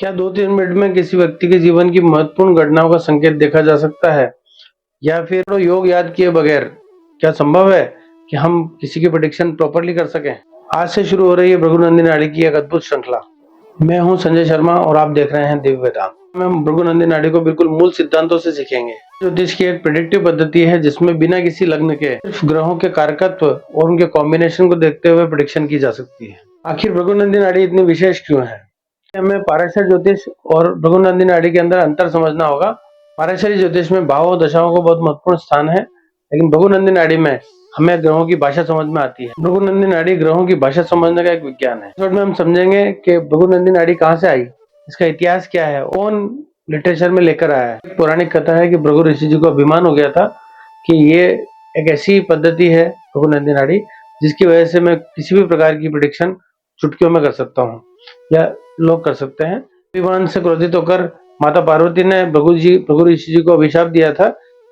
क्या 2-3 मिनट में किसी व्यक्ति के जीवन की महत्वपूर्ण घटनाओं का संकेत देखा जा सकता है? या फिर तो योग याद किए बगैर क्या संभव है कि हम किसी की प्रेडिक्शन प्रॉपर्ली कर सकें? आज से शुरू हो रही है भृगुनंदिनी नाड़ी की एक अद्भुत श्रृंखला। मैं हूं संजय शर्मा और आप देख रहे हैं दिव्य वेदांत। हम भृगुनंदिनी नाड़ी को बिल्कुल मूल सिद्धांतों से सीखेंगे। ज्योतिष की एक प्रेडिक्टिव पद्धति है जिसमें बिना किसी लग्न के सिर्फ ग्रहों के कारकत्व और उनके कॉम्बिनेशन को देखते हुए प्रेडिक्शन की जा सकती है। आखिर भृगुनंदिनी नाड़ी इतनी विशेष क्यों है? हमें पाराशर ज्योतिष और भृगुनंदिनी नाड़ी के अंदर अंतर समझना होगा। पाराशरी ज्योतिष में भावों दशाओं को बहुत महत्वपूर्ण स्थान है, लेकिन भृगुनंदिनी नाड़ी में हमें ग्रहों की भाषा समझ में आती है। भृगुनंदिनी नाड़ी ग्रहों की भाषा समझने का एक विज्ञान है। इस में हम समझेंगे कि भृगुनंदिनी नाड़ी कहाँ से आई, इसका इतिहास क्या है, कौन लिटरेचर में लेकर आया है। एक पौराणिक कथा है कि भृगु ऋषि जी को अभिमान हो गया था कि ये एक ऐसी पद्धति है भृगुनंदिनी नाड़ी जिसकी वजह से मैं किसी भी प्रकार की प्रेडिक्शन चुटकियों में कर सकता हूँ या लोग कर सकते हैं। अभिमान से क्रोधित होकर माता पार्वती ने भृगु ऋषि जी को अभिशाप दिया था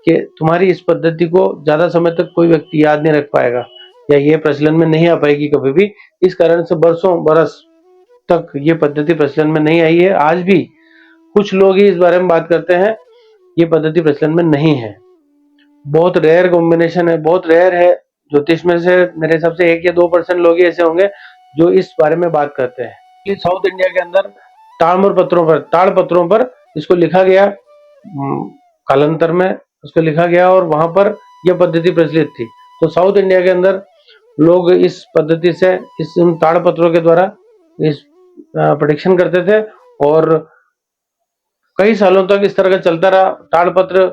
कि तुम्हारी इस पद्धति को ज्यादा समय तक कोई व्यक्ति याद नहीं रख पाएगा या ये प्रचलन में नहीं आ पाएगी कभी भी। इस कारण से बरसों बरस तक ये पद्धति प्रचलन में नहीं आई है। आज भी कुछ लोग ही इस बारे में बात करते हैं, ये पद्धति प्रचलन में नहीं है। बहुत रेयर कॉम्बिनेशन है, बहुत रेयर है। ज्योतिष में से मेरे हिसाब से 1 या 2% लोग ही ऐसे होंगे जो इस बारे में बात करते हैं कि साउथ इंडिया के अंदर ताड़ पत्रों पर इसको लिखा गया, कालांतर में उसको लिखा गया और वहां पर यह पद्धति प्रचलित थी। तो साउथ इंडिया के अंदर लोग इस पद्धति से इस ताड़ पत्रों के द्वारा इस प्रेडिक्शन करते थे और कई सालों तक इस तरह का चलता रहा। ताड़ पत्र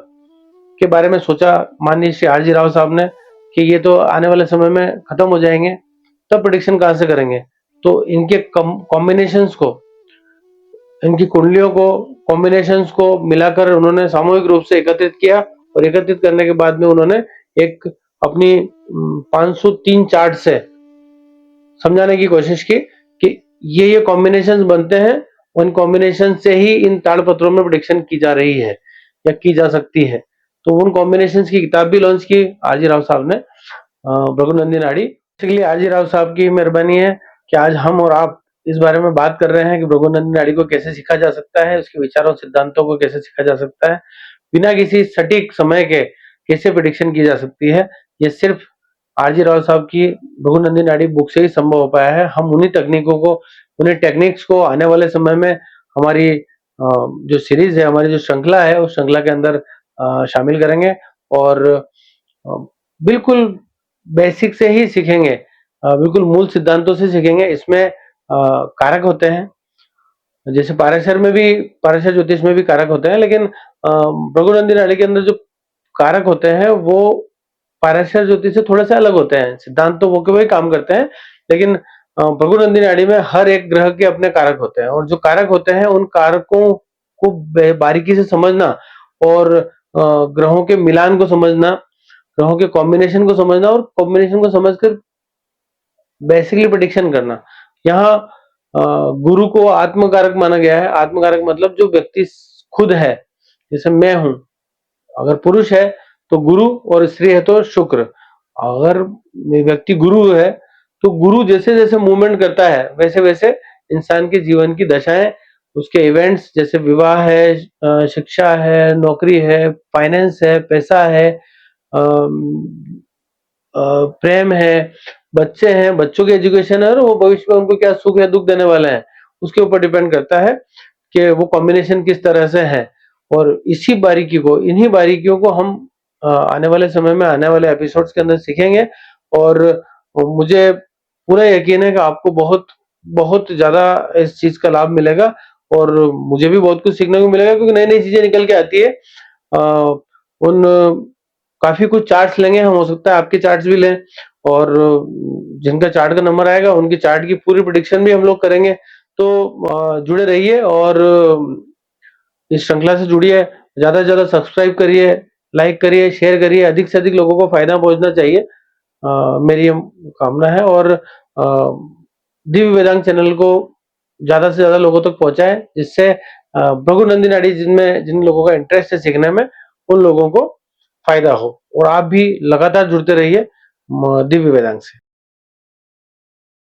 के बारे में सोचा माननीय श्री आर जी राव साहब ने कि ये तो आने वाले समय में खत्म हो जाएंगे, तब प्रेडिक्शन कहां से करेंगे। तो इनके कॉम्बिनेशंस को, इनकी कुंडलियों को, कॉम्बिनेशंस को मिलाकर उन्होंने सामूहिक रूप से एकत्रित किया और एकत्रित करने के बाद में उन्होंने एक अपनी 503 चार्ट से समझाने की कोशिश की कि ये कॉम्बिनेशंस बनते हैं, उन कॉम्बिनेशन से ही इन ताड़पत्रों में प्रेडिक्शन की जा रही है या की जा सकती है। तो उन कॉम्बिनेशंस की किताब भी लॉन्च की आरजी राव साहब ने, भृगुनंदिनी नाड़ी। इसलिए आरजी राव साहब की मेहरबानी है कि आज हम और आप इस बारे में बात कर रहे हैं कि भृगुनंदिनी नाड़ी को कैसे सीखा जा सकता है, उसके विचारों सिद्धांतों को कैसे सीखा जा सकता है, बिना किसी सटीक समय के कैसे प्रेडिक्शन की जा सकती है। ये सिर्फ आरजी राव साहब की भृगुनंदिनी नाड़ी बुक से ही संभव हो पाया है। हम उन्हीं तकनीकों को, उन्हीं टेक्निक्स को आने वाले समय में हमारी जो सीरीज है, हमारी जो श्रृंखला है, उस श्रृंखला के अंदर शामिल करेंगे और बिल्कुल बेसिक से ही सीखेंगे, बिल्कुल मूल सिद्धांतों से सीखेंगे। इसमें कारक होते हैं, जैसे पाराशर ज्योतिष में भी कारक होते हैं, लेकिन भृगुनंदिनी नाड़ी के अंदर जो कारक होते हैं वो पाराशर ज्योतिष से थोड़े से अलग होते हैं। सिद्धांत तो वो के वही काम करते हैं, लेकिन भृगुनंदिनी नाड़ी में हर एक ग्रह के अपने कारक होते हैं और जो कारक होते हैं उन कारकों को बारीकी से समझना और ग्रहों के मिलान को समझना, ग्रहों के कॉम्बिनेशन को समझना और कॉम्बिनेशन को समझकर बेसिकली प्रेडिक्शन करना। यहाँ गुरु को आत्मकारक माना गया है। आत्मकारक मतलब जो व्यक्ति खुद है, जैसे मैं हूं, अगर पुरुष है तो गुरु और स्त्री है तो शुक्र। अगर व्यक्ति गुरु है तो गुरु जैसे जैसे मूवमेंट करता है वैसे वैसे इंसान के जीवन की दशाएं, उसके इवेंट्स जैसे विवाह है, शिक्षा है, नौकरी है, फाइनेंस है, पैसा है, प्रेम है, बच्चे हैं, बच्चों के एजुकेशन है और वो भविष्य में उनको क्या सुख या दुख देने वाले हैं, उसके ऊपर डिपेंड करता है कि वो कॉम्बिनेशन किस तरह से है। और इन्हीं बारीकियों को हम आने वाले समय में, आने वाले एपिसोड्स के अंदर सीखेंगे और मुझे पूरा यकीन है कि आपको बहुत बहुत ज्यादा इस चीज का लाभ मिलेगा और मुझे भी बहुत कुछ सीखने को मिलेगा, क्योंकि नई नई चीजें निकल के आती है। उन काफी कुछ चार्ट्स लेंगे हम, हो सकता है आपके चार्ट्स भी लें और जिनका चार्ट का नंबर आएगा उनकी चार्ट की पूरी प्रेडिक्शन भी हम लोग करेंगे। तो जुड़े रहिए और इस श्रृंखला से जुड़िए, ज्यादा से ज्यादा सब्सक्राइब करिए, लाइक करिए, शेयर करिए, अधिक से अधिक लोगों को फायदा पहुंचना चाहिए, मेरी कामना है। और दिव्य वेदांत चैनल को ज्यादा से ज्यादा लोगों तक पहुंचाए, जिससे भृगुनंदिनी नाड़ी जिन लोगों का इंटरेस्ट है सीखने में, उन लोगों को फायदा हो। और आप भी लगातार जुड़ते रहिए दिव्य वेदांत से।